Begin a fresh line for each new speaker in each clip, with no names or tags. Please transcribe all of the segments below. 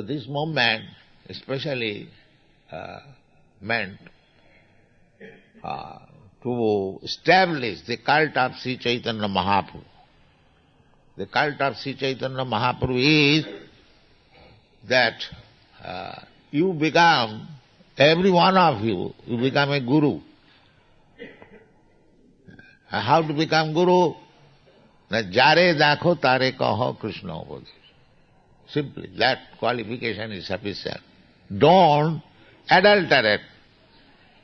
this movement especially meant to establish the cult of Sri Chaitanya Mahaprabhu. The cult of Sri Chaitanya Mahaprabhu is that you become, every one of you become a guru. How to become guru? Jare dakho tare kaho Krishna upadesh. Simply, that qualification is sufficient. Don't adulterate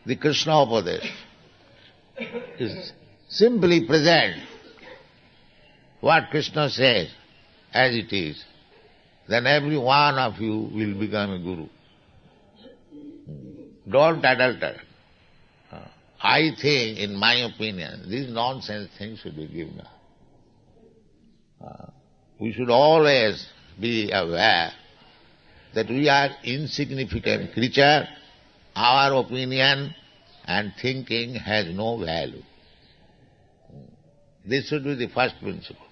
the Krishna upadesh. Is simply present what Krishna says as it is. Then every one of you will become a guru. Don't adulterate. I think, in my opinion, these nonsense things should be given up. We should always be aware that we are insignificant creature. Our opinion and thinking has no value. This should be the first principle.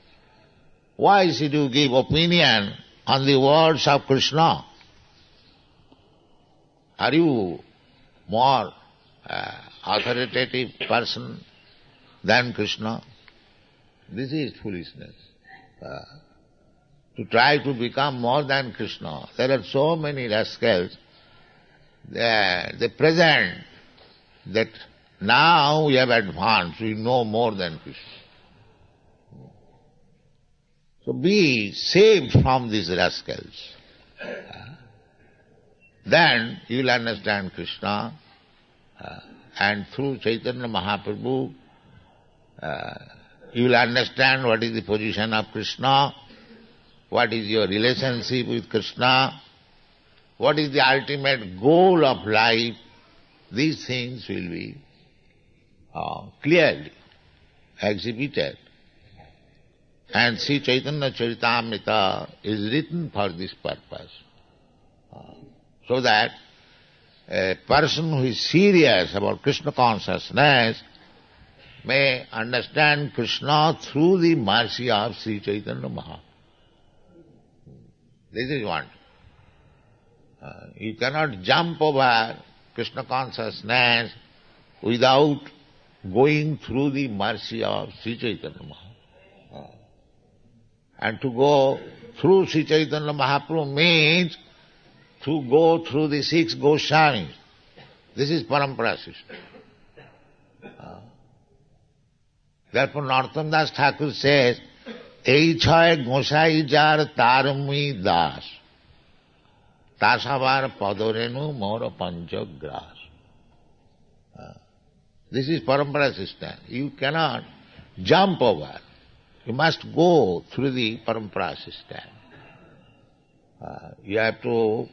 Why should you give opinion on the words of Krishna? Are you more authoritative person than Krishna? This is foolishness. To try to become more than Krishna. There are so many rascals. They present that now we have advanced, we know more than Krishna. So be saved from these rascals. Then you will understand Krishna, and through Chaitanya Mahaprabhu you will understand what is the position of Krishna, what is your relationship with Krishna, what is the ultimate goal of life. These things will be clearly exhibited. And Sri Chaitanya Charitamrita is written for this purpose, so that a person who is serious about Krishna consciousness may understand Krishna through the mercy of Sri Chaitanya Mahaprabhu. This is one. You cannot jump over Krishna consciousness without going through the mercy of Sri Chaitanya Mahaprabhu. And to go through Sri Chaitanya Mahaprabhu means to go through the 6 Goswamis. This is parampara system. Therefore Narottam Das Thakur says, Ei chhay Gosai jar tarmi das, tasavar padorenu mora panchagras. This is parampara system. You cannot jump over. You must go through the parampara system. You have to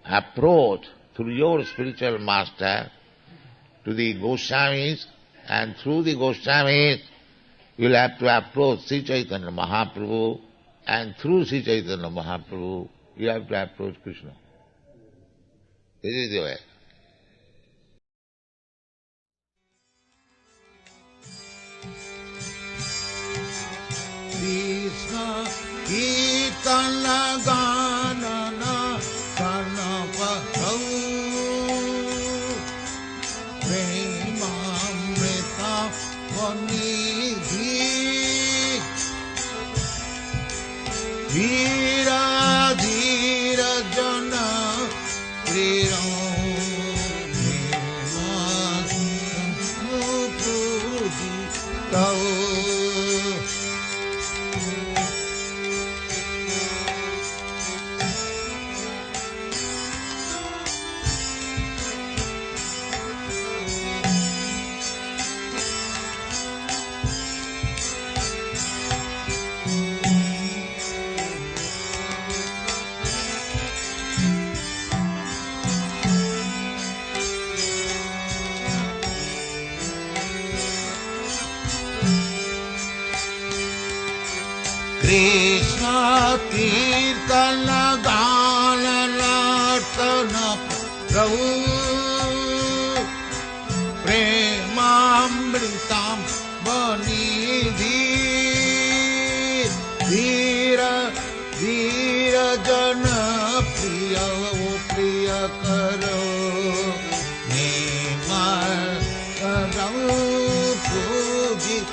approach through your spiritual master to the Goswamis, and through the Goswamis you will have to approach Sri Chaitanya Mahaprabhu, and through Sri Chaitanya Mahaprabhu you have to approach Krishna. This is the way.
Krishna Kirtana Ganana Kanapatau Premamrita Vanidhi Veera Dhira Jana Priram Nirvasam Tau. Krishna Kirtana Gana Nartana Prabhu Premamritam Vanidhi Dhira Dhira Jana Priya प्रिय करो निर्मल करो पूजित